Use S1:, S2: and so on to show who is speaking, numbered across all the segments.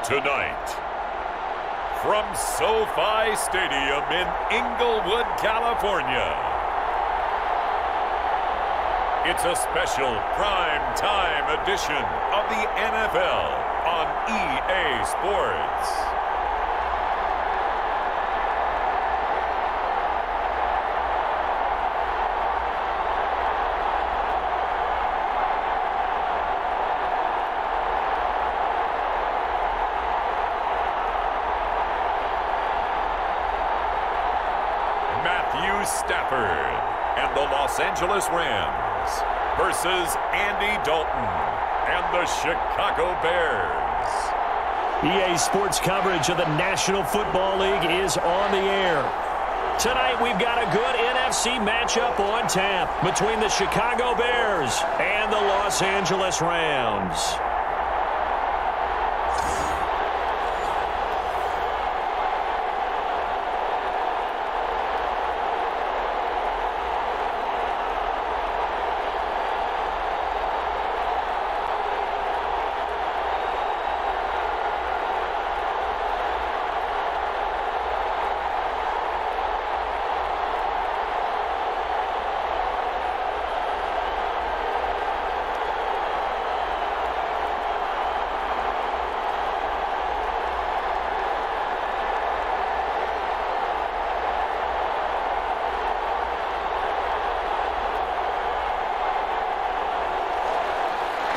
S1: Tonight, from SoFi Stadium in Inglewood, California, it's a special prime time edition of the NFL on EA Sports. Stafford and the Los Angeles Rams versus Andy Dalton and the Chicago Bears.
S2: EA Sports coverage of the National Football League is on the air. Tonight we've got a good NFC matchup on tap between the Chicago Bears and the Los Angeles Rams.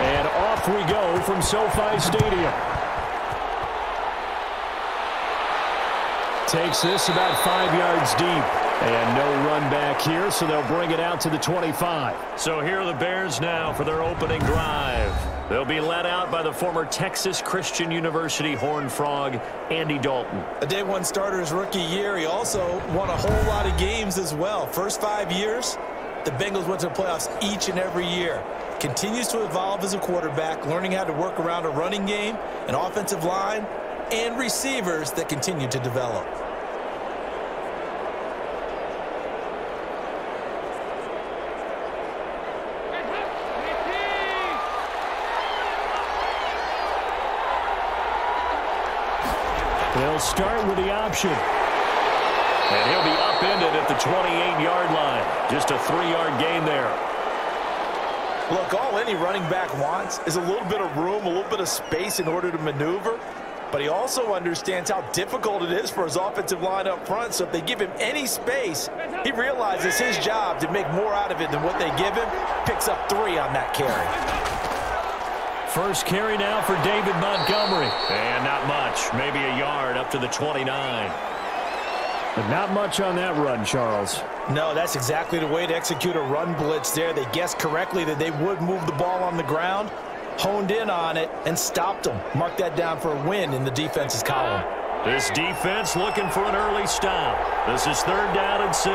S2: And off we go from SoFi Stadium. Takes this about 5 yards deep. And no run back here, so they'll bring it out to the 25. So here are the Bears now for their opening drive. They'll be led out by the former Texas Christian University Horned Frog, Andy Dalton.
S3: A day one starter his rookie year. He also won a whole lot of games as well. First 5 years, the Bengals went to the playoffs each and every year. Continues to evolve as a quarterback, learning how to work around a running game, an offensive line, and receivers that continue to develop.
S2: They'll start with the option. And he'll be upended at the 28-yard line. Just a 3-yard gain there.
S3: Look, all any running back wants is a little bit of room, a little bit of space in order to maneuver. But he also understands how difficult it is for his offensive line up front. So if they give him any space, he realizes his job to make more out of it than what they give him. Picks up 3 on that carry.
S2: First carry now for David Montgomery. And not much. Maybe a yard up to the 29. But not much on that run, Charles.
S3: No, that's exactly the way to execute a run blitz there. They guessed correctly that they would move the ball on the ground, honed in on it, and stopped them. Mark that down for a win in the defense's column.
S2: This defense looking for an early stop. This is 3rd down and 6.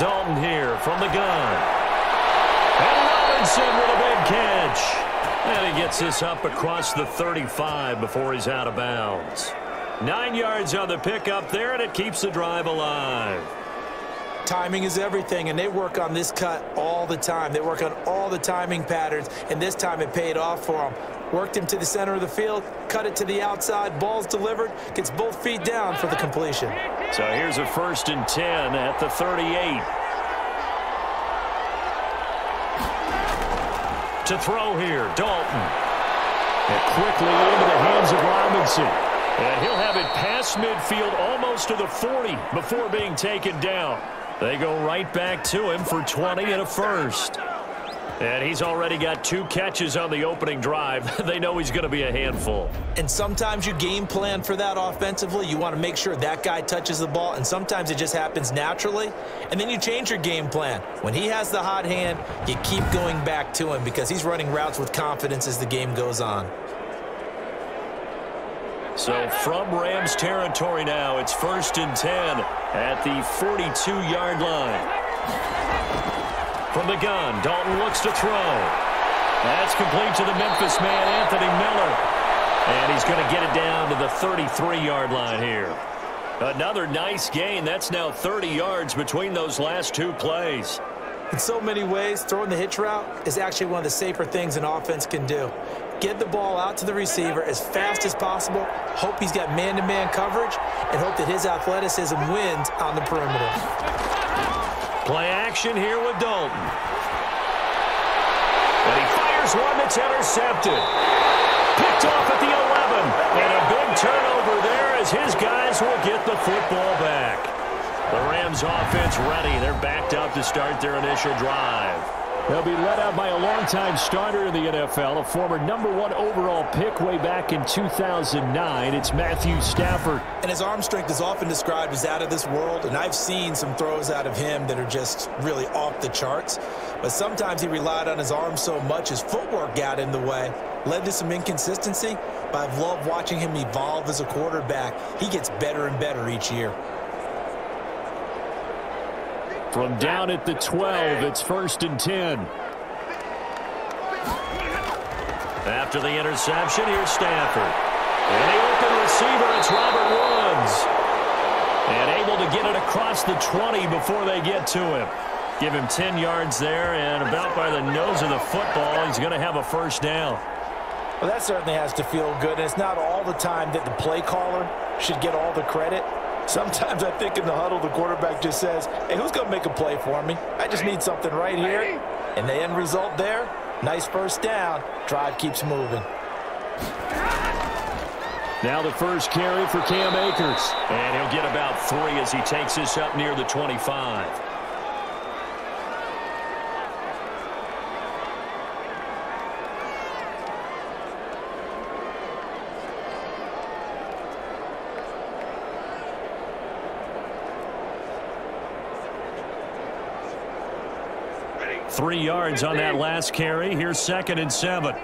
S2: Dalton here from the gun. And Robinson with a big catch. And he gets this up across the 35 before he's out of bounds. 9 yards on the pickup there, and it keeps the drive alive.
S3: Timing is everything, and they work on this cut all the time. They work on all the timing patterns, and this time it paid off for them. Worked him to the center of the field, cut it to the outside, ball's delivered, gets both feet down for the completion.
S2: So here's a 1st and 10 at the 38. To throw here, Dalton. And quickly into the hands of Robinson. And he'll have it past midfield almost to the 40 before being taken down. They go right back to him for 20 and a first. And he's already got 2 catches on the opening drive. They know he's going to be a handful.
S3: And sometimes you game plan for that offensively. You want to make sure that guy touches the ball, and sometimes it just happens naturally. And then you change your game plan. When he has the hot hand, you keep going back to him because he's running routes with confidence as the game goes on.
S2: So from Rams territory now, it's 1st and 10 at the 42-yard line. From the gun, Dalton looks to throw. That's complete to the Memphis man, Anthony Miller. And he's going to get it down to the 33-yard line here. Another nice gain. That's now 30 yards between those last 2 plays.
S3: In so many ways, throwing the hitch route is actually one of the safer things an offense can do. Get the ball out to the receiver as fast as possible. Hope he's got man-to-man coverage, and hope that his athleticism wins on the perimeter.
S2: Play action here with Dalton. And he fires one that's intercepted. Picked off at the 11. And a big turnover there as his guys will get the football back. The Rams offense ready. They're backed up to start their initial drive.
S4: They'll be led out by a longtime starter in the NFL, a former #1 overall pick way back in 2009. It's Matthew Stafford.
S3: And his arm strength is often described as out of this world, and I've seen some throws out of him that are just really off the charts. But sometimes he relied on his arm so much his footwork got in the way, led to some inconsistency. But I've loved watching him evolve as a quarterback. He gets better and better each year.
S4: From down at the 12, it's 1st and 10.
S2: After the interception, here's Stafford. And the open receiver, it's Robert Woods. And able to get it across the 20 before they get to him. Give him 10 yards there, and about by the nose of the football, he's going to have a first down.
S3: Well, that certainly has to feel good, and it's not all the time that the play caller should get all the credit. Sometimes I think in the huddle, the quarterback just says, hey, who's going to make a play for me? I just need something right here. And the end result there, nice first down. Drive keeps moving.
S4: Now the first carry for Cam Akers.
S2: And he'll get about 3 as he takes this up near the 25.
S4: Ready.
S2: 3 yards on that last carry. Here's 2nd and 7.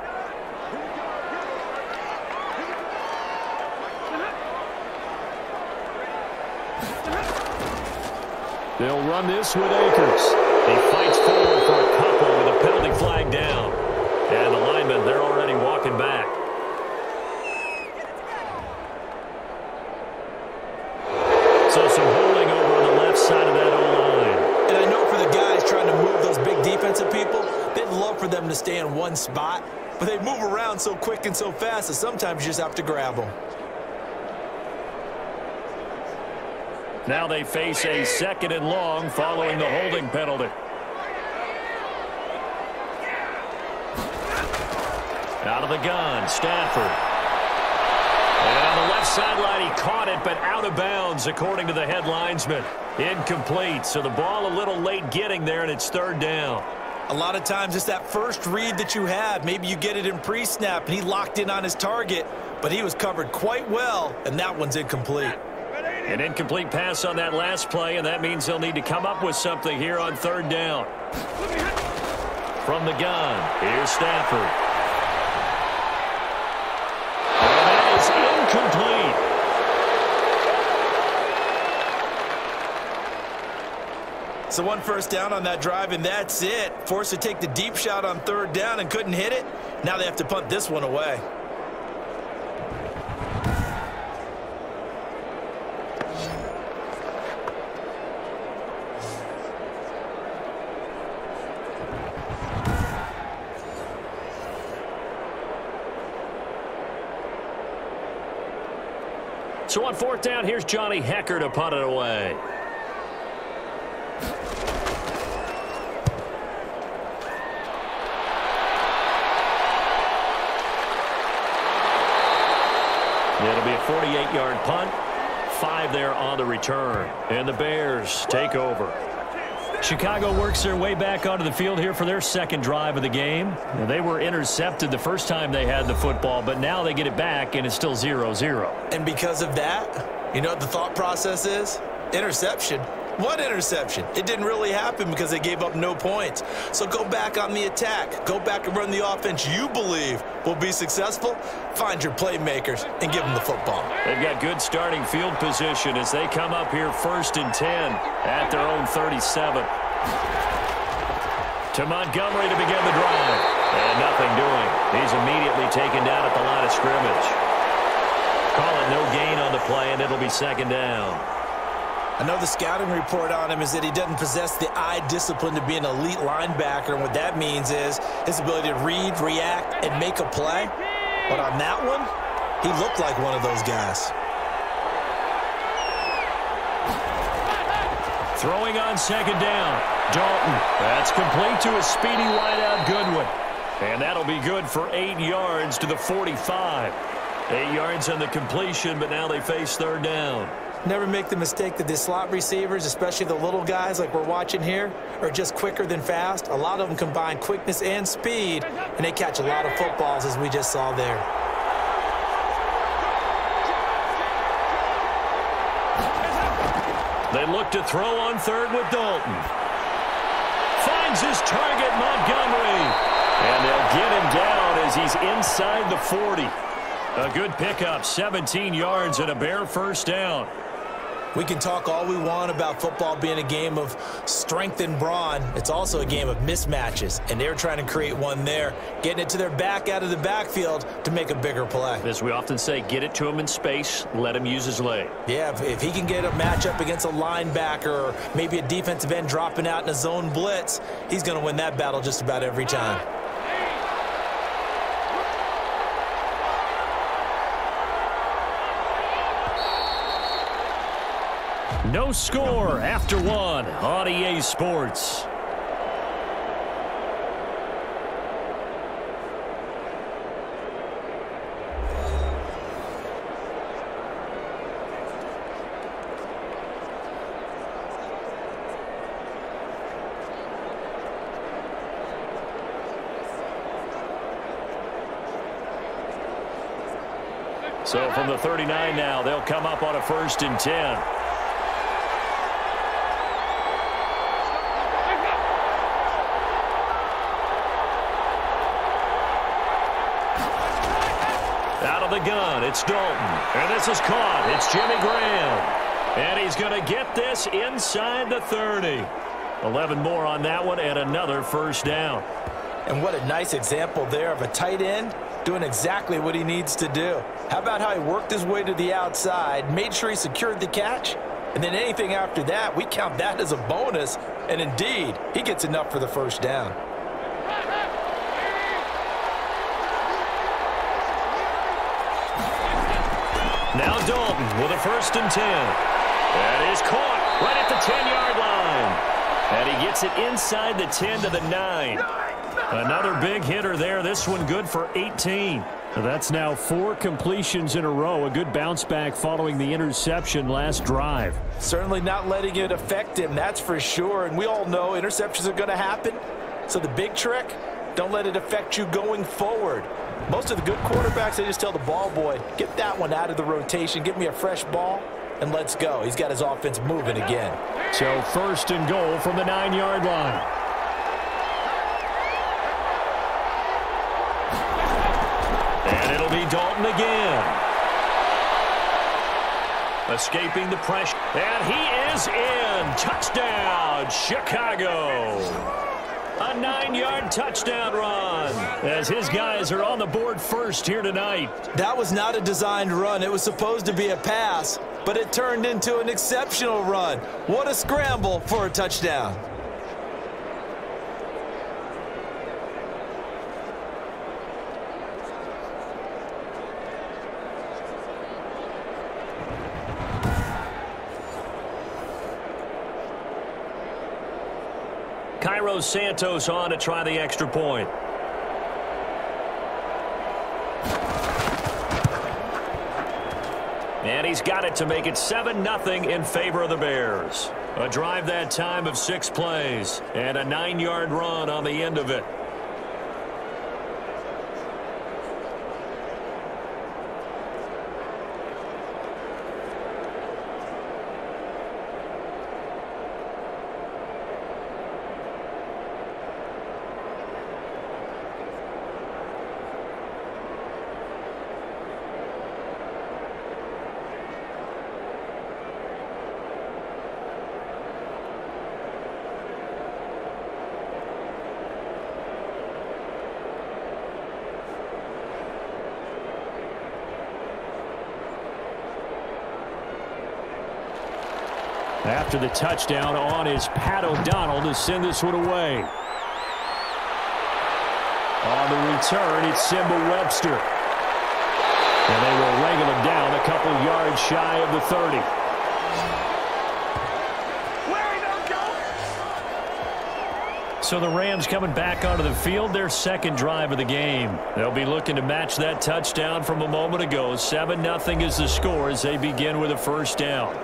S4: They'll run this with Akers.
S2: He fights forward for a couple with a penalty flag down. And the linemen, they're already walking back. So some holding over on the left side of that O-line.
S3: And I know for the guys trying to move those big defensive people, they'd love for them to stay in one spot. But they move around so quick and so fast that sometimes you just have to grab them.
S2: Now they face a 2nd and long following the holding penalty. Out of the gun, Stafford. And on the left sideline, he caught it, but out of bounds, according to the head linesman. Incomplete, so the ball a little late getting there, and it's 3rd down.
S3: A lot of times it's that first read that you have. Maybe you get it in pre-snap, and he locked in on his target, but he was covered quite well, and that one's incomplete.
S2: An incomplete pass on that last play, and that means they'll need to come up with something here on 3rd down. From the gun, here's Stafford. And it is incomplete.
S3: So 1 first down on that drive, and that's it. Forced to take the deep shot on 3rd down and couldn't hit it. Now they have to punt this one away.
S2: So on 4th down, here's Johnny Hecker to punt it away. It'll be a 48-yard punt. 5 there on the return. And the Bears take over. Chicago works their way back onto the field here for their 2nd drive of the game. They were intercepted the first time they had the football, but now they get it back, and it's still 0-0.
S3: And because of that, you know what the thought process is? Interception. What interception? It didn't really happen because they gave up no points. So go back on the attack. Go back and run the offense you believe will be successful. Find your playmakers and give them the football.
S2: They've got good starting field position as they come up here 1st and 10 at their own 37. To Montgomery to begin the drive. And nothing doing. He's immediately taken down at the line of scrimmage. Call it no gain on the play, and it'll be 2nd down.
S3: I know the scouting report on him is that he doesn't possess the eye discipline to be an elite linebacker, and what that means is his ability to read, react, and make a play. But on that one, he looked like one of those guys.
S4: Throwing on second down. Dalton. That's complete to a speedy wideout Goodwin. And that'll be good for 8 yards to the 45. 8 yards on the completion, but now they face third down.
S3: Never make the mistake that the slot receivers, especially the little guys like we're watching here, are just quicker than fast. A lot of them combine quickness and speed, and they catch a lot of footballs, as we just saw there.
S4: They look to throw on third with Dalton. Finds his target, Montgomery. And they'll get him down as he's inside the 40. A good pickup, 17 yards and a bare first down.
S3: We can talk all we want about football being a game of strength and brawn. It's also a game of mismatches, and they're trying to create one there, getting it to their back out of the backfield to make a bigger play.
S4: As we often say, get it to him in space, let him use his leg.
S3: Yeah, if he can get a matchup against a linebacker or maybe a defensive end dropping out in a zone blitz, he's going to win that battle just about every time.
S4: No score after one on EA Sports. So from the 39 now, they'll come up on a 1st and 10. The gun, it's Dalton, and this is caught. It's Jimmy Graham, and he's going to get this inside the 30. 11 more on that one, and another first down.
S3: And what a nice example there of a tight end doing exactly what he needs to do. How about how he worked his way to the outside, made sure he secured the catch, and then anything after that, we count that as a bonus, and indeed, he gets enough for the first down.
S4: Now Dalton with a 1st and 10. That is caught right at the 10-yard line. And he gets it inside the 10 to the 9. Another big hitter there. This one good for 18.
S2: That's now 4 completions in a row. A good bounce back following the interception last drive.
S3: Certainly not letting it affect him, that's for sure. And we all know interceptions are going to happen. So the big trick, don't let it affect you going forward. Most of the good quarterbacks, they just tell the ball boy, get that one out of the rotation, give me a fresh ball, and let's go. He's got his offense moving again.
S2: So 1st and goal from the 9-yard line.
S4: And it'll be Dalton again. Escaping the pressure. And he is in. Touchdown, Chicago. A 9-yard touchdown run as his guys are on the board first here tonight.
S3: That was not a designed run. It was supposed to be a pass, but it turned into an exceptional run. What a scramble for a touchdown.
S4: Cairo Santos on to try the extra point. And he's got it to make it 7-0 in favor of the Bears. A drive that time of 6 plays and a 9-yard run on the end of it. After the touchdown on is Pat O'Donnell to send this one away. On the return, it's Simba Webster. And they will wrangle him down a couple yards shy of the 30. So the Rams coming back onto the field, their second drive of the game. They'll be looking to match that touchdown from a moment ago. 7-0 is the score as they begin with a first down.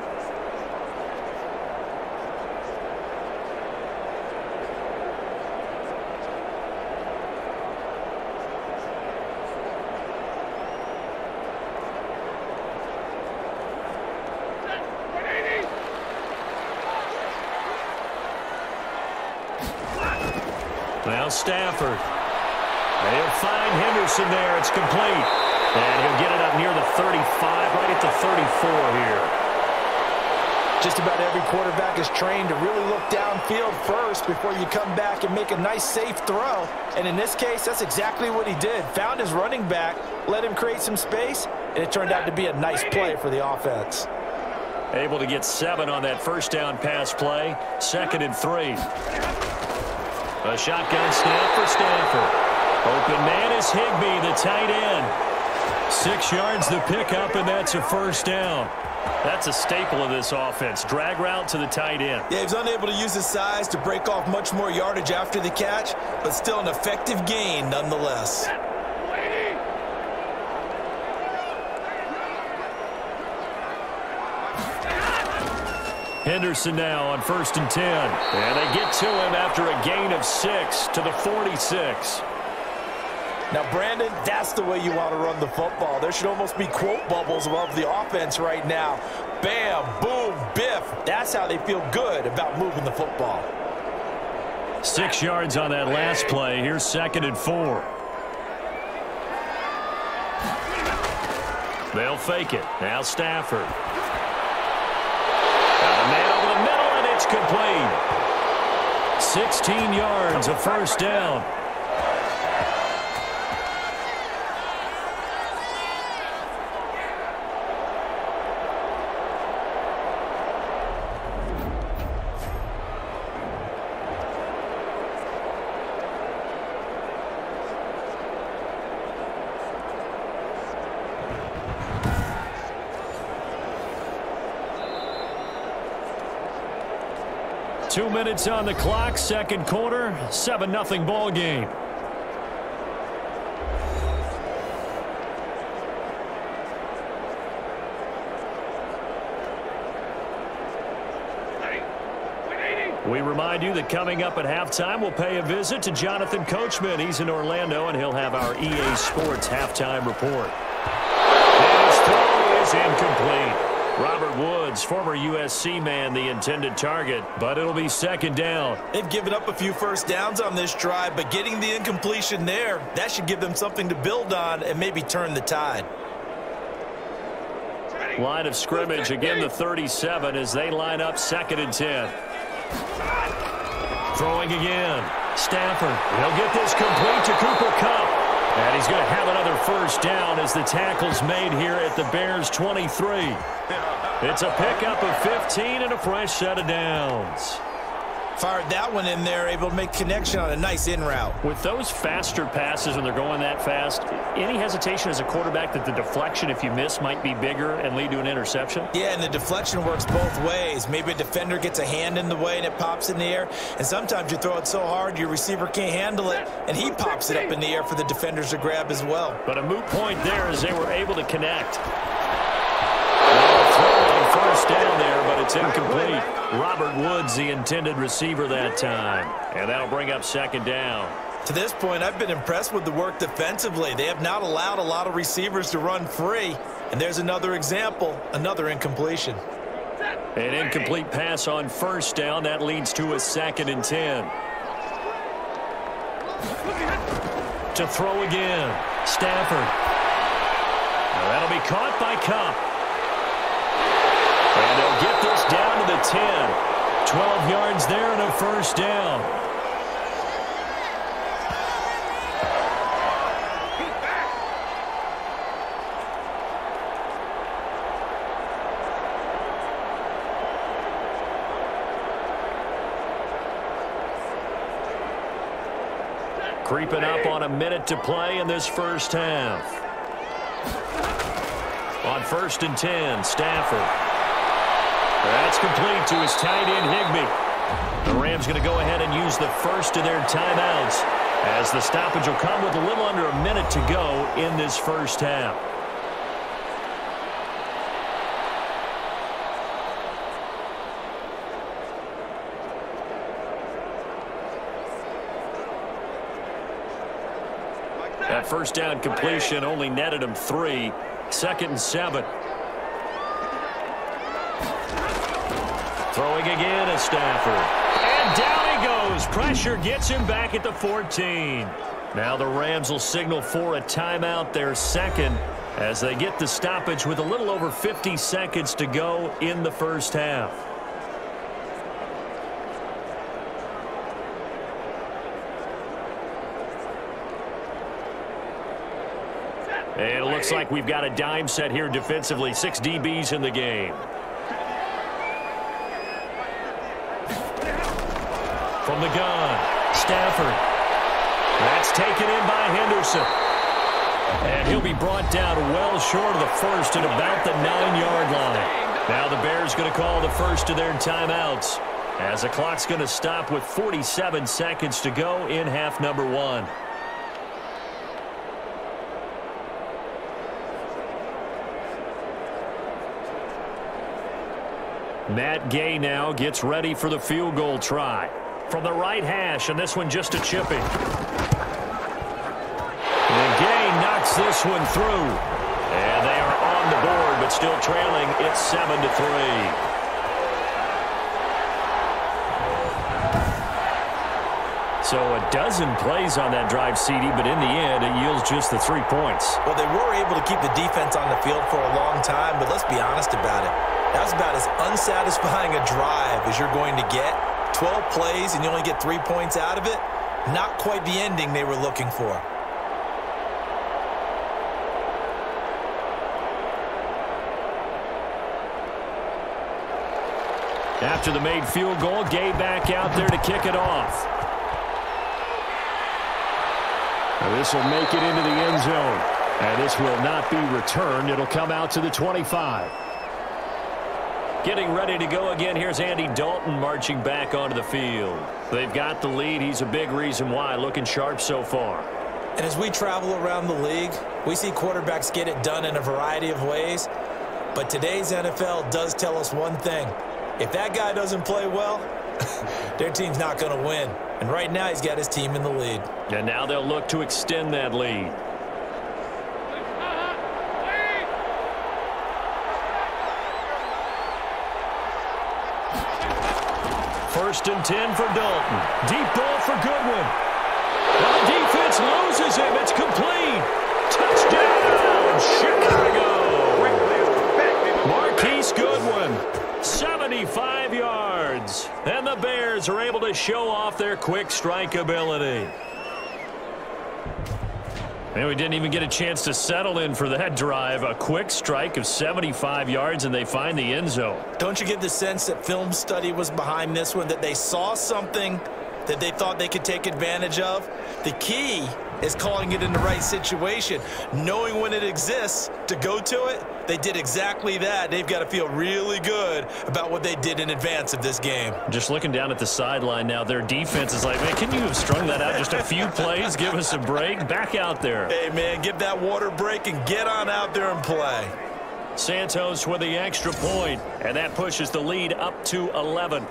S4: Now Stafford. They'll find Henderson there. It's complete. And he'll get it up near the 35, right at the 34 here.
S3: Just about every quarterback is trained to really look downfield first before you come back and make a nice, safe throw. And in this case, that's exactly what he did. Found his running back, let him create some space, and it turned out to be a nice play for the offense.
S4: Able to get 7 on that first down pass play. 2nd and 3. A shotgun snap for Stafford. Open man is Higbee, the tight end. 6 yards the pickup, and that's a first down. That's a staple of this offense. Drag route to the tight end.
S3: Yeah, he was unable to use his size to break off much more yardage after the catch, but still an effective gain nonetheless.
S4: Henderson now on 1st and 10. And they get to him after a gain of 6 to the 46.
S3: Now, Brandon, that's the way you want to run the football. There should almost be quote bubbles above the offense right now. Bam, boom, biff. That's how they feel good about moving the football.
S4: 6 yards on that last play. Here's 2nd and 4. They'll fake it. Now Stafford. Got a man over the middle, and it's complete. 16 yards, a first down. Two minutes on the clock, second quarter, 7-0 ball game. We remind you that coming up at halftime, we'll pay a visit to Jonathan Coachman. He's in Orlando, and he'll have our EA Sports halftime report. And his throw is incomplete. Robert Woods, former USC man, the intended target, but it'll be second down.
S3: They've given up a few first downs on this drive, but getting the incompletion there, that should give them something to build on and maybe turn the tide.
S4: Line of scrimmage, again the 37 as they line up 2nd and 10. Throwing again. Stafford, he'll get this complete to Cooper Kupp. And he's going to have another first down as the tackle's made here at the Bears' 23. It's a pickup of 15 and a fresh set of downs.
S3: Fired that one in there, able to make connection on a nice in route.
S4: With those faster passes when they're going that fast, any hesitation as a quarterback that the deflection, if you miss, might be bigger and lead to an interception?
S3: Yeah, and the deflection works both ways. Maybe a defender gets a hand in the way and it pops in the air, and sometimes you throw it so hard your receiver can't handle it, and he pops it up in the air for the defenders to grab as well.
S4: But a moot point there as they were able to connect. First down there, but it's incomplete. Robert Woods, the intended receiver that time. And that'll bring up second down.
S3: To this point, I've been impressed with the work defensively. They have not allowed a lot of receivers to run free. And there's another example, another incompletion.
S4: An incomplete pass on first down. That leads to a 2nd and 10. To throw again. Stafford. Now that'll be caught by Kupp. And they'll get this down to the 10. 12 yards there and a first down.
S2: Creeping up on a minute to play in this first half. On 1st and 10, Stafford. That's complete to his tight end, Higbee. The Rams going to go ahead and use the first of their timeouts, as the stoppage will come with a little under a minute to go in this first half. That first down completion only netted him 3. 2nd and 7. Throwing again is Stafford. And down he goes. Pressure gets him back at the 14. Now the Rams will signal for a timeout, their second, as they get the stoppage with a little over 50 seconds to go in the first half. And it looks like we've got a dime set here defensively. 6 DBs in the game. From the gun, Stafford. That's taken in by Henderson. And he'll be brought down well short of the first at about the 9-yard line. Now the Bears going to call the first of their timeouts, as the clock's going to stop with 47 seconds to go in half number 1. Matt Gay now gets ready for the field goal try. From the right hash, and this one just a chipping. And Gay knocks this one through. And they are on the board, but still trailing. It's 7-3. So a dozen plays on that drive, CD, but in the end, it yields just the 3 points.
S3: Well, they were able to keep the defense on the field for a long time, but let's be honest about it. That was about as unsatisfying a drive as you're going to get. 12 plays and you only get 3 points out of it. Not quite the ending they were looking for.
S2: After the made field goal, Gay back out there to kick it off. Now this will make it into the end zone. And this will not be returned. It'll come out to the 25. Getting ready to go again. Here's Andy Dalton marching back onto the field. They've got the lead. He's a big reason why. Looking sharp so far.
S3: And as we travel around the league, we see quarterbacks get it done in a variety of ways. But today's NFL does tell us one thing. If that guy doesn't play well, their team's not going to win. And right now he's got his team in the lead.
S2: And now they'll look to extend that lead. First and 10 for Dalton. Deep ball for Goodwin. And the defense loses him. It's complete. Touchdown, Chicago. Marquise Goodwin, 75 yards. And the Bears are able to show off their quick strike ability. And we didn't even get a chance to settle in for that drive. A quick strike of 75 yards, and they find the end zone.
S3: Don't you get the sense that film study was behind this one, that they saw something that they thought they could take advantage of? The key is calling it in the right situation, knowing when it exists to go to it. They did exactly that. They've got to feel really good about what they did in advance of this game.
S2: Just looking down at the sideline now, their defense is like, man, can you have strung that out just a few plays? Give us a break. Back out there.
S3: Hey, man, give that water break and get on out there and play.
S2: Santos with the extra point, and that pushes the lead up to 11.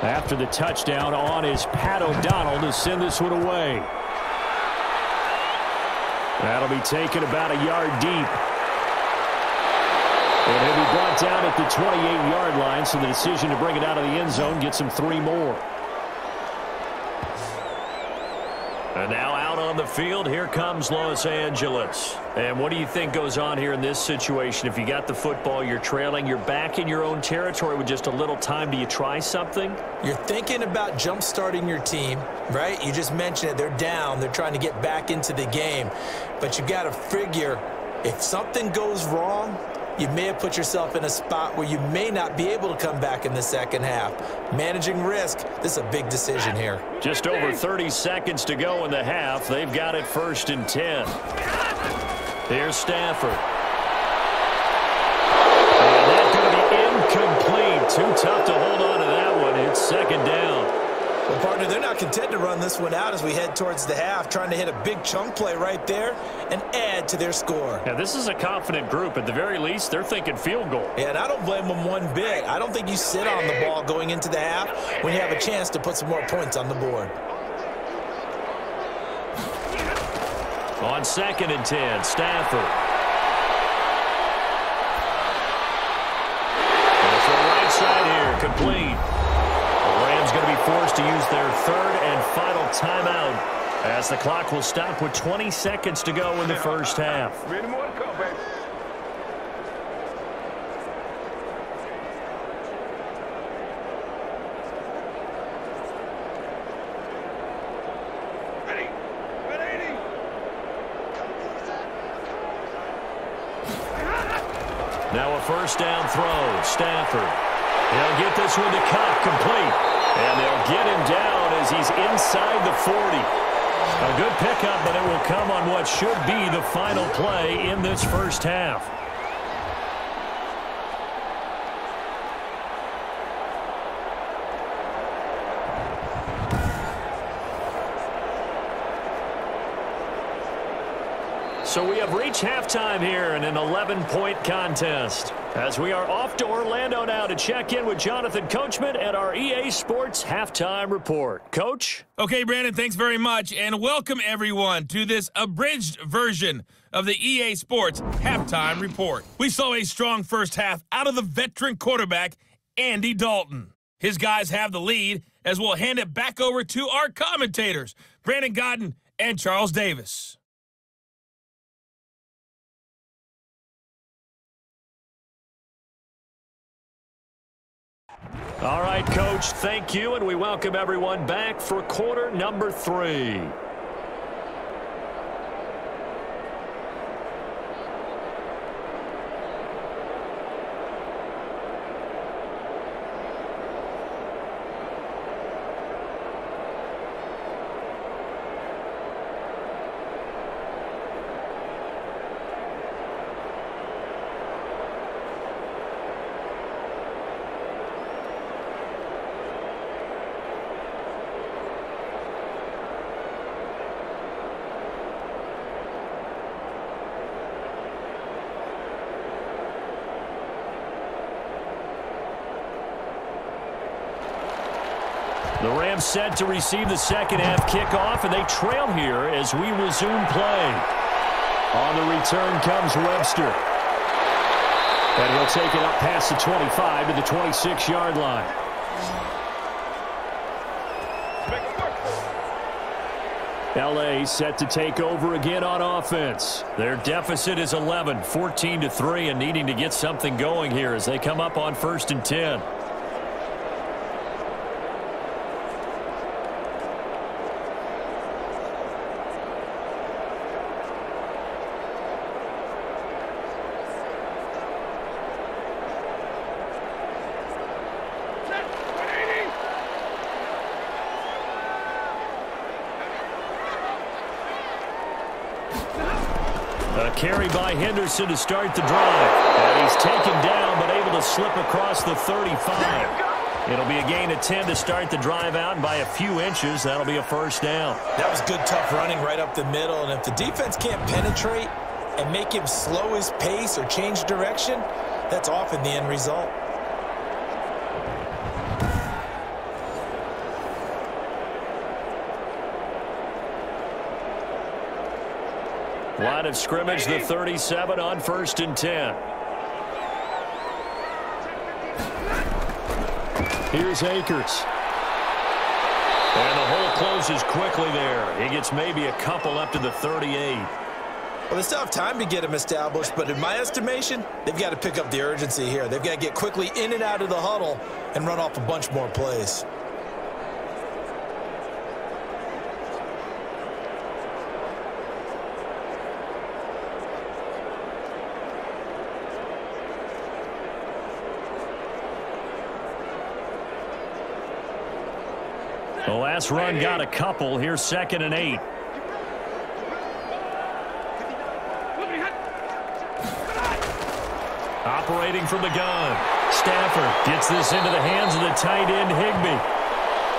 S2: After the touchdown on is Pat O'Donnell to send this one away. That'll be taken about a yard deep. And he'll be brought brought down at the 28-yard line, so the decision to bring it out of the end zone gets him 3 more. And now out on the field, here comes Los Angeles. And what do you think goes on here in this situation? If you got the football, you're trailing, you're back in your own territory with just a little time. Do you try something?
S3: You're thinking about jump-starting your team, right? You just mentioned it. They're down. They're trying to get back into the game. But you got to figure, if something goes wrong, you may have put yourself in a spot where you may not be able to come back in the second half. Managing risk, this is a big decision here.
S2: Just over 30 seconds to go in the half. They've got it 1st and 10. Here's Stafford. And that's going to be incomplete. Too tough to hold on to that one. It's 2nd down.
S3: Well, partner, they're not content to run this one out as we head towards the half, trying to hit a big chunk play right there and add to their score.
S2: Yeah, this is a confident group. At the very least, they're thinking field goal.
S3: Yeah, and I don't blame them one bit. I don't think you sit on the ball going into the half when you have a chance to put some more points on the board.
S2: On 2nd and 10, Stafford. And from the right side here, complete. The Rams going to be forced to use their 3rd and final timeout as the clock will stop with 20 seconds to go in the first half. Now a 1st down throw. Stafford. He'll get this one to cut complete. And they'll get him down as he's inside the 40. A good pickup, but it will come on what should be the final play in this first half. So we have reached halftime here in an 11-point contest. As we are off to Orlando now to check in with Jonathan Coachman at our EA Sports Halftime Report. Coach?
S5: Okay, Brandon, thanks very much, and welcome everyone to this abridged version of the EA Sports Halftime Report. We saw a strong first half out of the veteran quarterback, Andy Dalton. His guys have the lead as we'll hand it back over to our commentators, Brandon Godden and Charles Davis.
S2: All right, Coach, thank you, and we welcome everyone back for quarter number 3. The Rams set to receive the second half kickoff, and they trail here as we resume play. On the return comes Webster. And he'll take it up past the 25 to the 26-yard line. L.A. set to take over again on offense. Their deficit is 11, 14-3, and needing to get something going here as they come up on 1st and 10. A carry by Henderson to start the drive. And he's taken down, but able to slip across the 35. It'll be a gain of 10 to start the drive out, and by a few inches, that'll be a 1st down.
S3: That was good, tough running right up the middle, and if the defense can't penetrate and make him slow his pace or change direction, that's often the end result.
S2: Line of scrimmage, the 37 on 1st and 10. Here's Akers. And the hole closes quickly there. He gets maybe a couple up to the 38.
S3: Well, they still have time to get him established, but in my estimation, they've got to pick up the urgency here. They've got to get quickly in and out of the huddle and run off a bunch more plays.
S2: The last run got a couple. Here's 2nd and 8. Operating from the gun. Stafford gets this into the hands of the tight end, Higbee.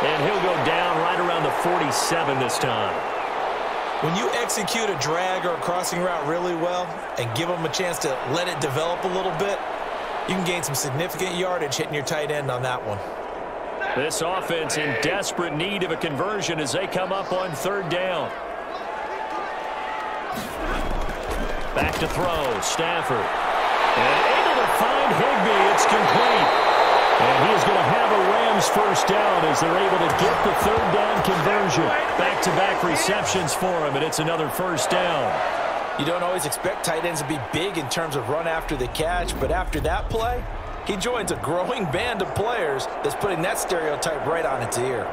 S2: And he'll go down right around the 47 this time.
S3: When you execute a drag or a crossing route really well and give them a chance to let it develop a little bit, you can gain some significant yardage hitting your tight end on that one.
S2: This offense in desperate need of a conversion as they come up on 3rd down. Back to throw, Stafford. And able to find Higbee. It's complete. And he is going to have a Rams first down as they're able to get the 3rd down conversion. Back-to-back receptions for him, and it's another first down.
S3: You don't always expect tight ends to be big in terms of run after the catch, but after that play, he joins a growing band of players that's putting that stereotype right on its ear.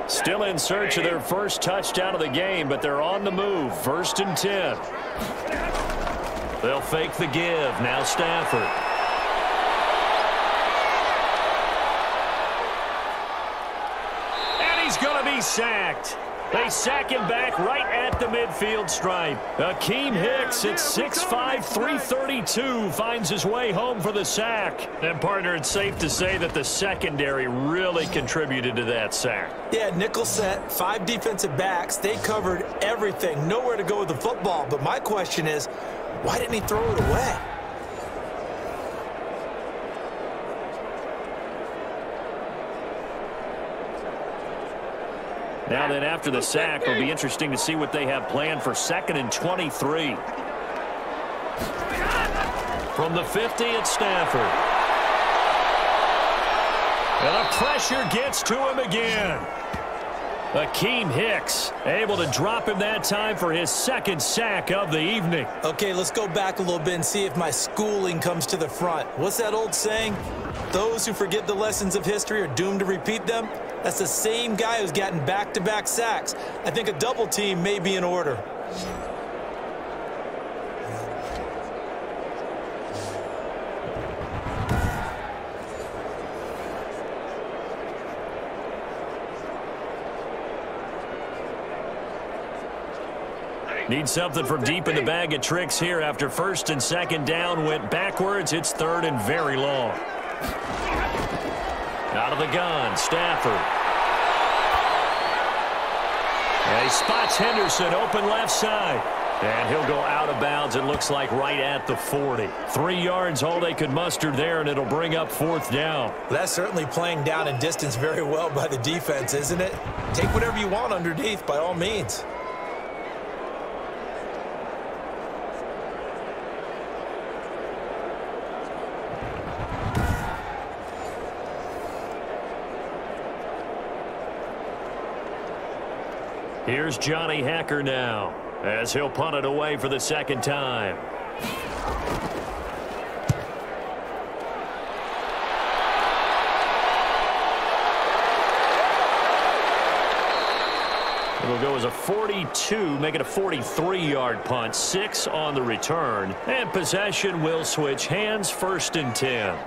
S2: Still in search of their first touchdown of the game, but they're on the move. 1st and 10. They'll fake the give. Now Stafford. And he's going to be sacked. They sack him back right at the midfield stripe. Akeem Hicks at 6'5", 332 finds his way home for the sack. And, partner, it's safe to say that the secondary really contributed to that sack.
S3: Yeah, nickel set, 5 defensive backs. They covered everything. Nowhere to go with the football. But my question is, why didn't he throw it away?
S2: Now then, after the sack, it'll be interesting to see what they have planned for 2nd and 23. From the 50, it's Stafford. And the pressure gets to him again. Akeem Hicks able to drop him that time for his 2nd sack of the evening.
S3: Okay, let's go back a little bit and see if my schooling comes to the front. What's that old saying? Those who forget the lessons of history are doomed to repeat them. That's the same guy who's gotten back-to-back sacks. I think a double team may be in order.
S2: Need something from deep in the bag of tricks here after 1st and 2nd down went backwards. It's 3rd and very long. Out of the gun, Stafford. And he spots Henderson open left side. And he'll go out of bounds, it looks like, right at the 40. 3 yards, all they could muster there, and it'll bring up 4th down.
S3: That's certainly playing down and distance very well by the defense, isn't it? Take whatever you want underneath, by all means.
S2: Here's Johnny Hacker now, as he'll punt it away for the 2nd time. It'll go as a 42, make it a 43-yard punt, 6 on the return. And possession will switch hands, 1st and 10.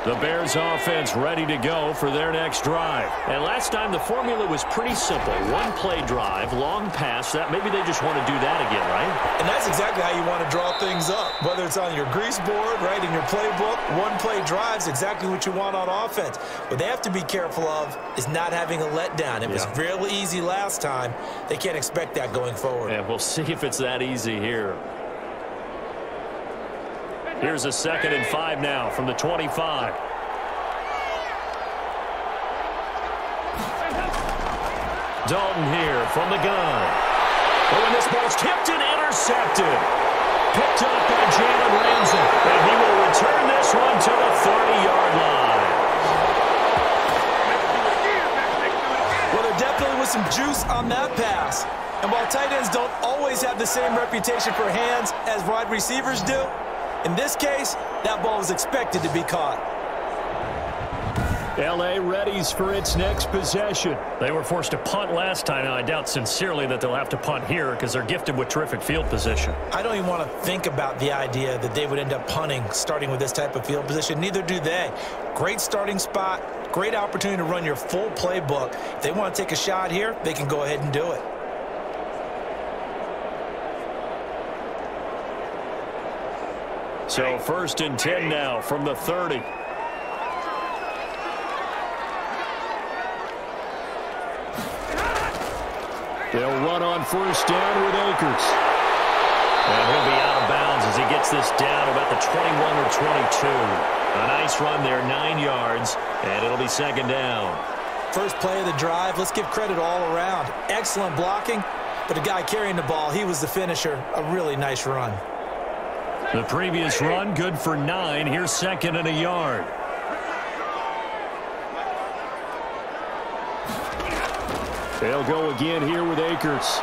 S2: The Bears offense ready to go for their next drive.
S4: And last time the formula was pretty simple. One play drive, long pass. That maybe they just want to do that again, right?
S3: And that's exactly how you want to draw things up. Whether it's on your grease board, right, in your playbook, one play drive is exactly what you want on offense. What they have to be careful of is not having a letdown. It was real easy last time. They can't expect that going forward.
S4: And we'll see if it's that easy here. Here's a 2nd and 5 now from the 25. Dalton here from the gun. Oh, and this ball's tipped and intercepted. Picked up by Jalen Ramsey. And he will return this one to the 30-yard line.
S3: Well, there definitely was some juice on that pass. And while tight ends don't always have the same reputation for hands as wide receivers do, in this case, that ball was expected to be caught.
S2: L.A. readies for its next possession.
S4: They were forced to punt last time. Now, I doubt sincerely that they'll have to punt here because they're gifted with terrific field position.
S3: I don't even want to think about the idea that they would end up punting starting with this type of field position. Neither do they. Great starting spot, great opportunity to run your full playbook. If they want to take a shot here, they can go ahead and do it.
S2: So 1st and 10 now from the 30. They'll run on 1st down with Akers.
S4: And he'll be out of bounds as he gets this down about the 21 or 22. A nice run there, 9 yards, and it'll be 2nd down.
S3: First play of the drive, let's give credit all around. Excellent blocking, but the guy carrying the ball, he was the finisher. A really nice run.
S2: The previous run, good for 9. Here's 2nd and a yard. They'll go again here with Akers.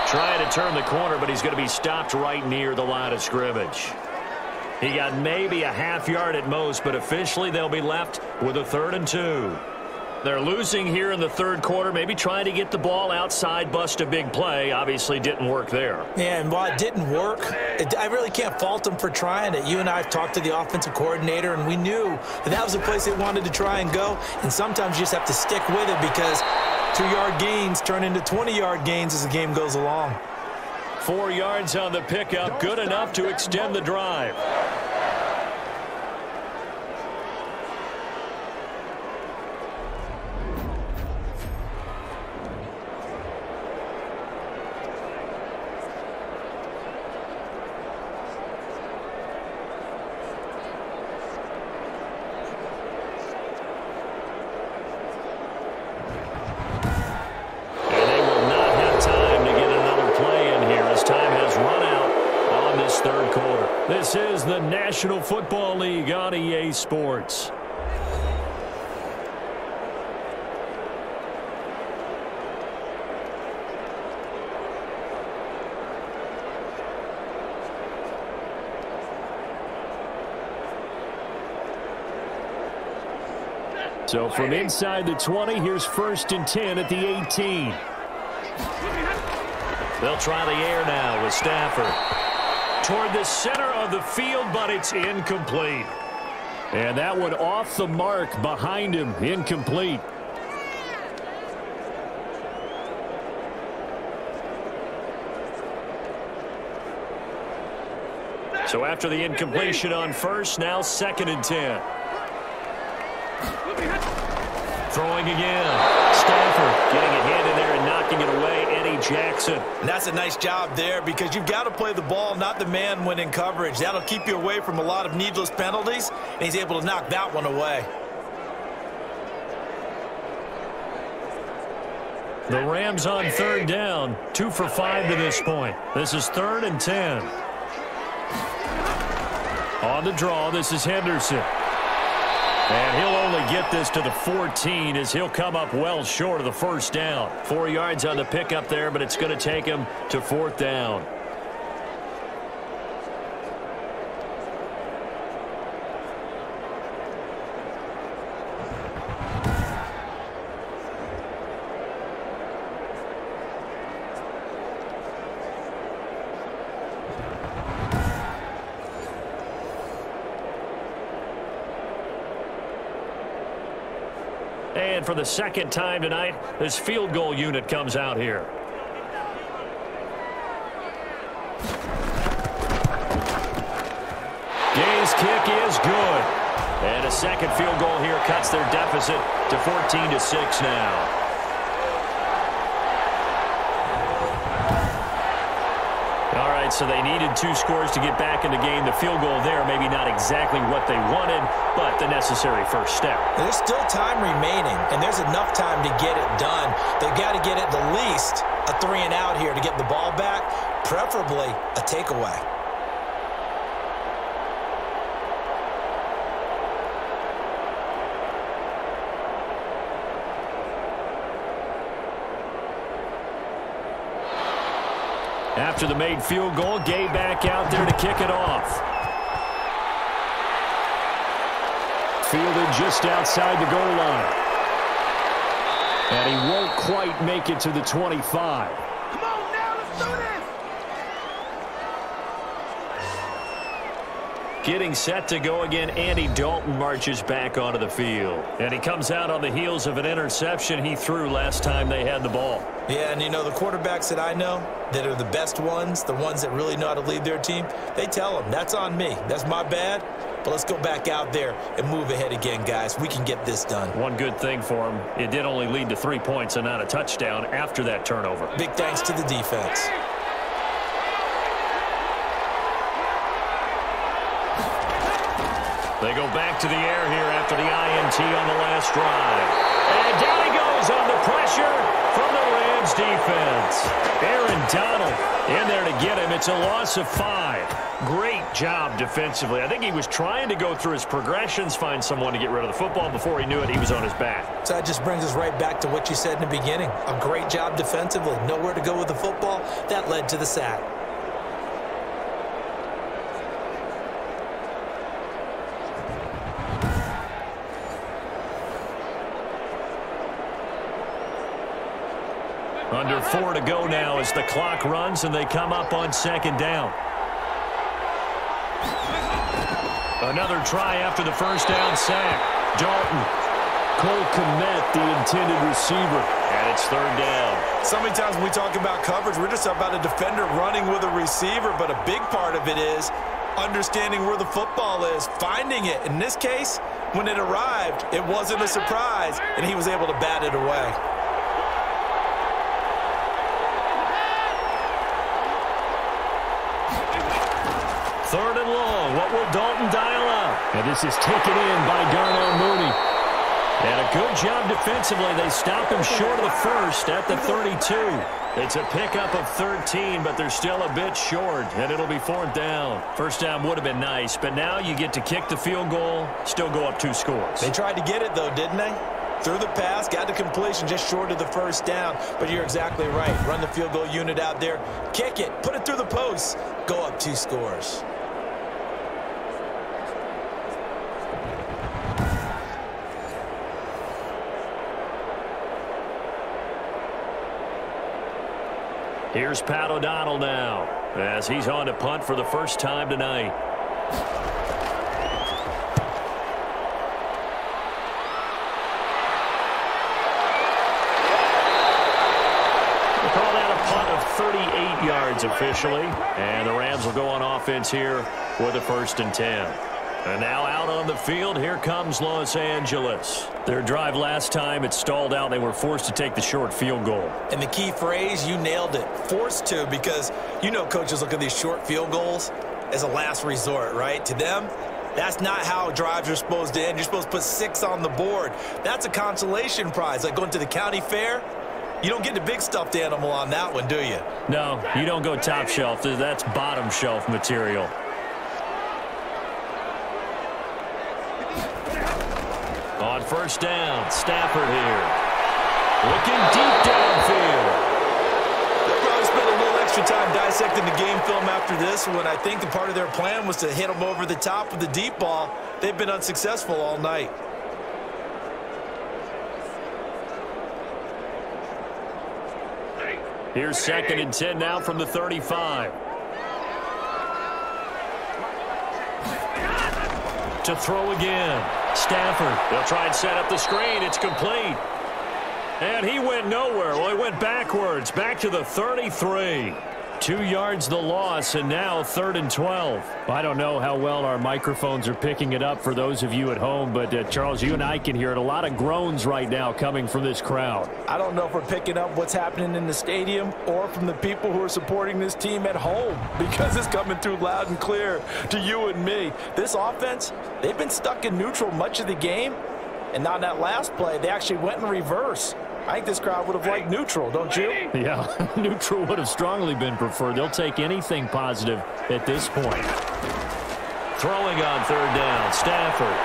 S4: Trying to turn the corner, but he's going to be stopped right near the line of scrimmage. He got maybe a half yard at most, but officially they'll be left with a 3rd and 2. They're losing here in the 3rd quarter, maybe trying to get the ball outside, bust a big play. Obviously didn't work there.
S3: Yeah, and while it didn't work, I really can't fault them for trying it. You and I have talked to the offensive coordinator, and we knew that was the place they wanted to try and go. And sometimes you just have to stick with it because 2-yard gains turn into 20-yard gains as the game goes along.
S2: 4 yards on the pickup, good enough to extend the drive. This is the National Football League on EA Sports. So from inside the 20, here's 1st and 10 at the 18.
S4: They'll try the air now with Stafford. Toward the center of the field, but it's incomplete.
S2: And that one off the mark behind him, incomplete. So after the incompletion on 1st, now 2nd and 10. Throwing again. Stafford getting a hand in there and knocking it away. Eddie Jackson.
S3: And that's a nice job there because you've got to play the ball, not the man when in coverage. That'll keep you away from a lot of needless penalties, and he's able to knock that one away.
S2: The Rams on 3rd down, 2 for 5 to this point. This is 3rd and 10. On the draw, this is Henderson. And he'll only get this to the 14 as he'll come up well short of the 1st down.
S4: 4 yards on the pickup there, but it's going to take him to 4th down.
S2: And for the second time tonight, this field goal unit comes out here. Gay's kick is good. And a second field goal here cuts their deficit to 14-6 now. All right, so they needed 2 scores to get back in the game. The field goal there, maybe not exactly what they wanted, but the necessary first step.
S3: There's still time remaining, and there's enough time to get it done. They've got to get at the least a 3-and-out here to get the ball back, preferably a takeaway.
S2: After the made field goal, Gay back out there to kick it off. Fielded just outside the goal line. And he won't quite make it to the 25.
S6: Come on now, let's do this!
S2: Getting set to go again, Andy Dalton marches back onto the field. And he comes out on the heels of an interception he threw last time they had the ball.
S3: Yeah, and you know, the quarterbacks that I know that are the best ones, the ones that really know how to lead their team, they tell them, that's on me. That's my bad. But let's go back out there and move ahead again, guys. We can get this done.
S2: One good thing for him, it did only lead to 3 points and not a touchdown after that turnover.
S3: Big thanks to the defense.
S2: They go back to the air here after the INT on the last drive. And down he goes on the pressure from the Rams defense. Aaron Donald in there to get him. It's a loss of 5. Great job defensively. I think he was trying to go through his progressions, find someone to get rid of the football. Before he knew it, he was on his back.
S3: So that just brings us right back to what you said in the beginning. A great job defensively. Nowhere to go with the football. That led to the sack.
S2: Under 4 to go now as the clock runs and they come up on second down. Another try after the first down sack. Dalton. Cole Kmet, the intended receiver. And it's third down.
S3: So many times when we talk about coverage, we're just about a defender running with a receiver, but a big part of it is understanding where the football is, finding it. In this case, when it arrived, it wasn't a surprise, and he was able to bat it away.
S2: Third and long. What will Dalton dial up? And this is taken in by Darnell Mooney. And a good job defensively. They stop him short of the first at the 32. It's a pickup of 13, but they're still a bit short, and it'll be fourth down. First down would have been nice, but now you get to kick the field goal, still go up 2 scores.
S3: They tried to get it, though, didn't they? Threw the pass, got the completion just short of the first down, but you're exactly right. Run the field goal unit out there, kick it, put it through the posts, go up 2 scores.
S2: Here's Pat O'Donnell now as he's on to punt for the first time tonight. They call that a punt of 38 yards officially, and the Rams will go on offense here with a 1st and 10. And now out on the field, here comes Los Angeles. Their drive last time, it stalled out. They were forced to take the short field goal.
S3: And the key phrase, you nailed it, forced to, because you know coaches look at these short field goals as a last resort, right? To them, that's not how drives are supposed to end. You're supposed to put 6 on the board. That's a consolation prize, like going to the county fair. You don't get the big stuffed animal on that one, do you?
S2: No, you don't go top shelf. That's bottom shelf material. On first down, Stafford here. Looking deep downfield.
S3: They'll probably spend a little extra time dissecting the game film after this one. I think the part of their plan was to hit them over the top with the deep ball. They've been unsuccessful all night.
S2: Here's 2nd and 10 now from the 35. To throw again. Stafford, they'll try and set up the screen. It's complete. And he went nowhere. Well, he went backwards, back to the 33. 2 yards the loss, and now 3rd and 12. I don't know how well our microphones are picking it up for those of you at home, but Charles, you and I can hear it. A lot of groans right now coming from this crowd.
S3: I don't know if we're picking up what's happening in the stadium or from the people who are supporting this team at home, because it's coming through loud and clear to you and me. This offense, they've been stuck in neutral much of the game, and on that last play, they actually went in reverse. I think this crowd would have liked neutral, don't you?
S2: Yeah, neutral would have strongly been preferred. They'll take anything positive at this point. Throwing on 3rd down, Stafford.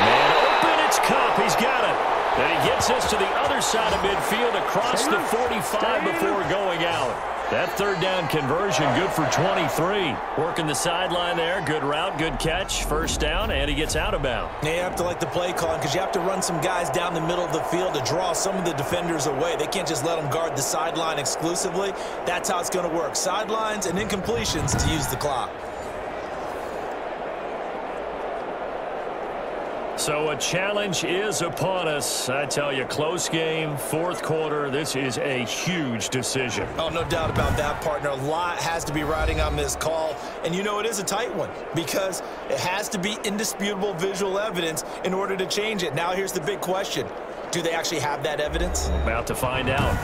S2: Man open, it's Cup. He's got it. And he gets us to the other side of midfield across the 45 before going out. That 3rd down conversion, good for 23. Working the sideline there. Good route, good catch. 1st down, and he gets out of bounds.
S3: Yeah, you have to like the play calling, because you have to run some guys down the middle of the field to draw some of the defenders away. They can't just let them guard the sideline exclusively. That's how it's going to work. Sidelines and incompletions to use the clock.
S2: So a challenge is upon us. I tell you, close game, 4th quarter. This is a huge decision.
S3: Oh, no doubt about that, partner. A lot has to be riding on this call. And you know it is a tight one, because it has to be indisputable visual evidence in order to change it. Now here's the big question. Do they actually have that evidence?
S2: About to find out.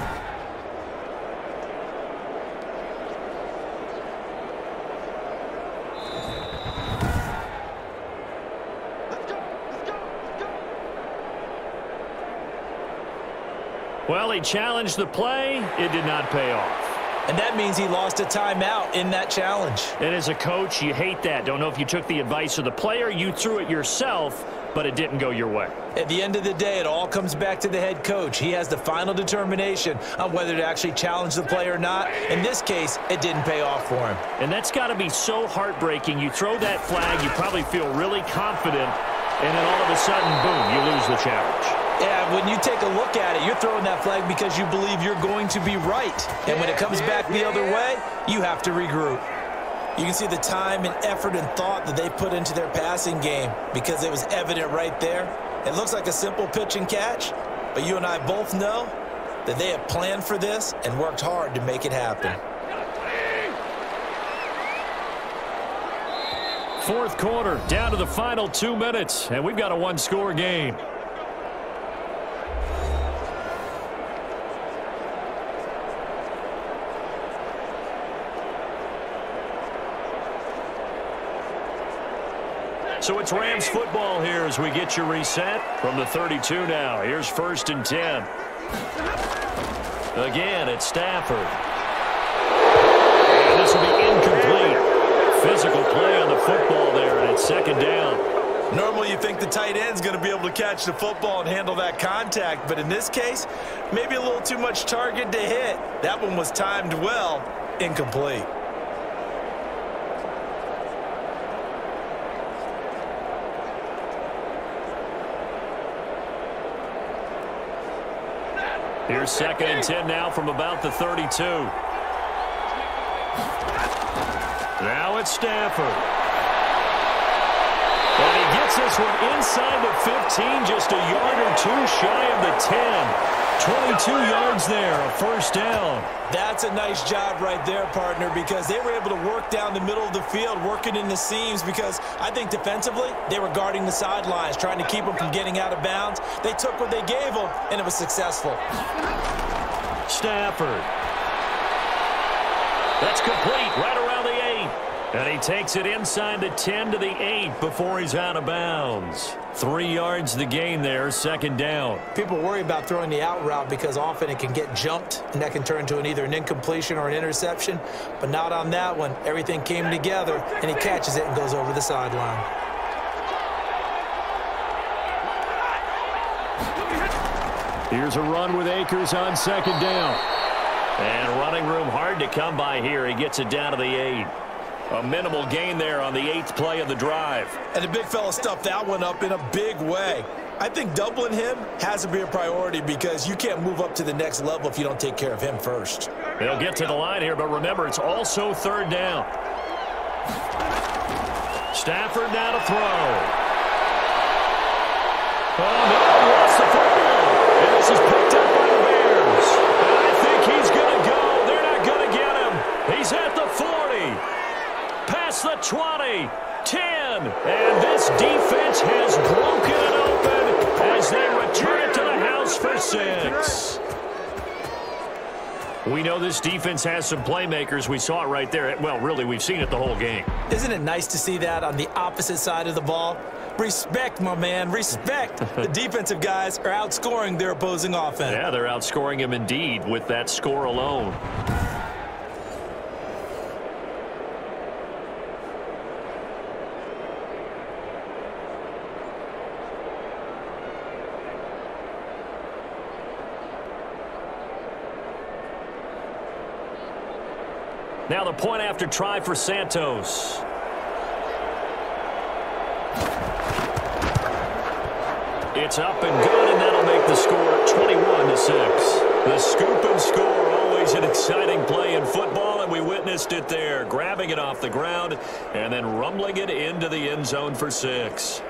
S2: Well, he challenged the play. It did not pay off.
S3: And that means he lost a timeout in that challenge.
S2: And as a coach, you hate that. Don't know if you took the advice of the player, you threw it yourself, but it didn't go your way.
S3: At the end of the day, it all comes back to the head coach. He has the final determination on whether to actually challenge the play or not. In this case, it didn't pay off for him.
S2: And that's got to be so heartbreaking. You throw that flag, you probably feel really confident, and then all of a sudden, boom, you lose the challenge.
S3: Yeah, when you take a look at it, you're throwing that flag because you believe you're going to be right. And when it comes back the other way, you have to regroup. You can see the time and effort and thought that they put into their passing game, because it was evident right there. It looks like a simple pitch and catch, but you and I both know that they have planned for this and worked hard to make it happen.
S2: 4th quarter, down to the final 2 minutes, and we've got a 1-score game. So it's Rams football here as we get you reset from the 32 now. Here's 1st and 10. Again, it's Stafford. And this will be incomplete. Physical play on the football there, and it's 2nd down.
S3: Normally you think the tight end's going to be able to catch the football and handle that contact, but in this case, maybe a little too much target to hit. That one was timed well, incomplete.
S2: Here's 2nd and 10 now from about the 32. Now it's Stafford. And he gets this one inside the 15, just a yard or 2 shy of the 10. 22 yards there, a 1st down.
S3: That's a nice job right there, partner, because they were able to work down the middle of the field, working in the seams, because I think defensively they were guarding the sidelines, trying to keep them from getting out of bounds. They took what they gave them, and it was successful.
S2: Stafford. That's complete, right around the 8. And he takes it inside the 10 to the 8 before he's out of bounds. 3 yards the gain there, 2nd down.
S3: People worry about throwing the out route because often it can get jumped, and that can turn into either an incompletion or an interception. But not on that one. Everything came together, and he catches it and goes over the sideline.
S2: Here's a run with Akers on 2nd down. And running room hard to come by here. He gets it down to the 8. A minimal gain there on the 8th play of the drive.
S3: And the big fella stuffed that one up in a big way. I think doubling him has to be a priority, because you can't move up to the next level if you don't take care of him first.
S2: They'll get to the line here, but remember, it's also 3rd down. Stafford now to throw. Oh, no, lost the football. And this is picked up by the Bears. And I think he's going to go. They're not going to get him. He's at the 40. Past the 20. 10. And this defense has broken it open as they return it to the house for 6. We know this defense has some playmakers. We saw it right there. Well, really, we've seen it the whole game.
S3: Isn't it nice to see that on the opposite side of the ball? Respect, my man, respect. The defensive guys are outscoring their opposing offense.
S2: Yeah, they're outscoring him indeed with that score alone. Now the point after try for Santos. It's up and good, and that'll make the score 21-6. The scoop and score, always an exciting play in football, and we witnessed it there, grabbing it off the ground and then rumbling it into the end zone for 6.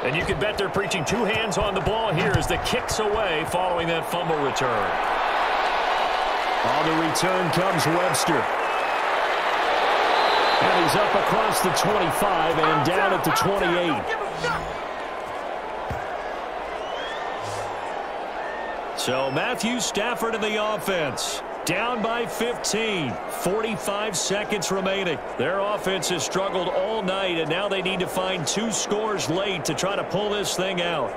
S2: And you can bet they're preaching two hands on the ball here as the kick's away following that fumble return. On the return comes Webster. And he's up across the 25 and down at the 28. So Matthew Stafford in the offense. Down by 15. 45 seconds remaining. Their offense has struggled all night, and now they need to find 2 scores late to try to pull this thing out.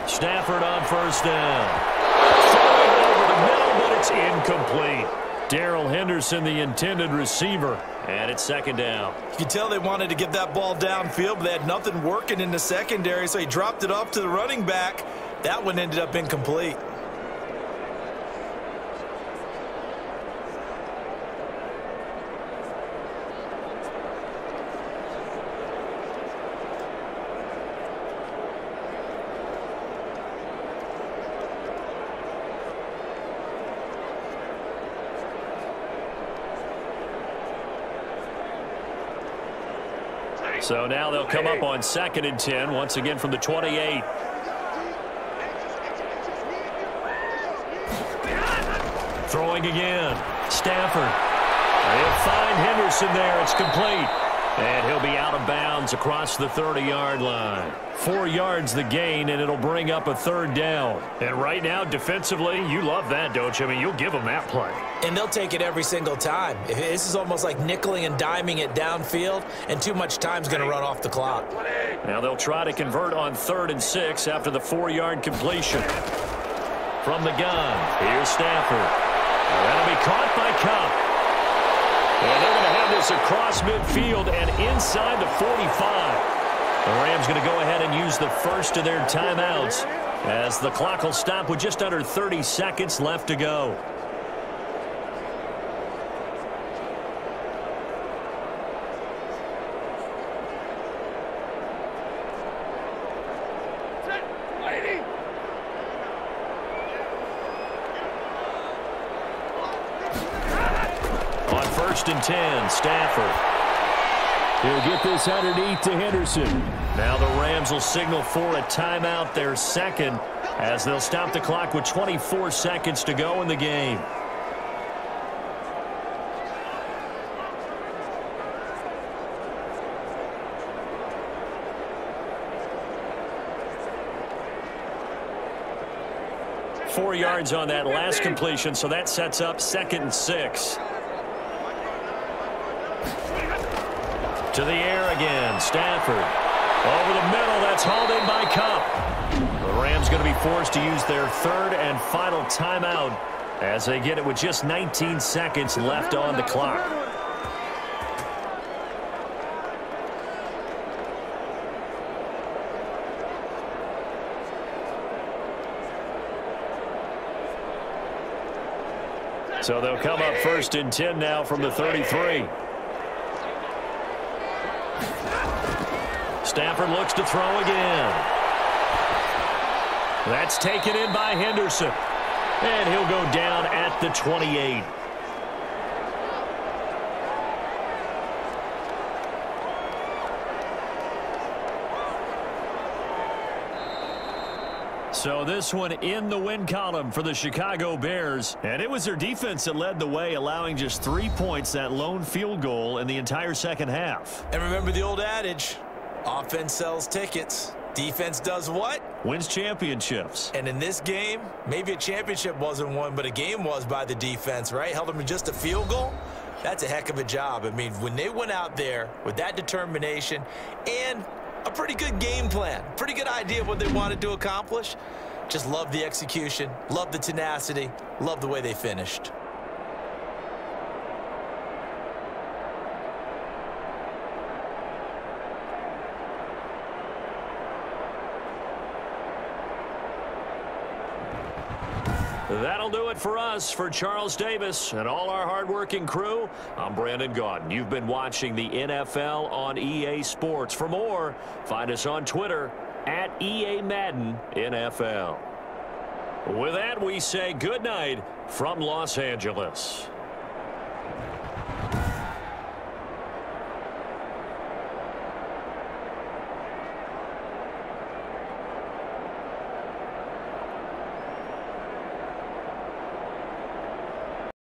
S2: Stafford on first down. Throwing over the middle, but it's incomplete. Darrell Henderson, the intended receiver, and it's second down.
S3: You can tell they wanted to get that ball downfield, but they had nothing working in the secondary, so he dropped it off to the running back. That one ended up incomplete.
S2: So now they'll come up on 2nd and 10, once again from the 28. Throwing again. Stafford. They'll find Henderson there. It's complete. And he'll be out of bounds across the 30-yard line. 4 yards the gain, and it'll bring up a third down. And right now, defensively, you love that, don't you? I mean, you'll give them that play.
S3: And they'll take it every single time. This is almost like nickeling and diming it downfield, and too much time's going to run off the clock.
S2: Now they'll try to convert on 3rd and 6 after the 4-yard completion. From the gun, here's Stafford. That'll be caught by Cup. And they're going to have this across midfield and inside the 45. The Rams going to go ahead and use the first of their timeouts as the clock will stop with just under 30 seconds left to go. On 1st and 10, Stafford. He'll get this underneath to Henderson. Now the Rams will signal for a timeout, their second, as they'll stop the clock with 24 seconds to go in the game. 4 yards on that last completion, so that sets up 2nd and 6. To the air again, Stafford. Over the middle, that's hauled in by Cup. The Rams going to be forced to use their 3rd and final timeout as they get it with just 19 seconds left on the clock. So they'll come up 1st and 10 now from the 33. Stafford looks to throw again. That's taken in by Henderson. And he'll go down at the 28. So this one in the win column for the Chicago Bears. And it was their defense that led the way, allowing just 3 points, that lone field goal in the entire second half.
S3: And remember the old adage, offense sells tickets. Defense does what?
S2: Wins championships.
S3: And in this game, maybe a championship wasn't won, but a game was by the defense, right? Held them in just a field goal. That's a heck of a job. I mean, when they went out there with that determination and a pretty good game plan, pretty good idea of what they wanted to accomplish, just love the execution, love the tenacity, love the way they finished.
S2: That'll do it for us. For Charles Davis and all our hardworking crew, I'm Brandon Gaudin. You've been watching the NFL on EA Sports. For more, find us on Twitter at EA Madden NFL. With that, we say good night from Los Angeles.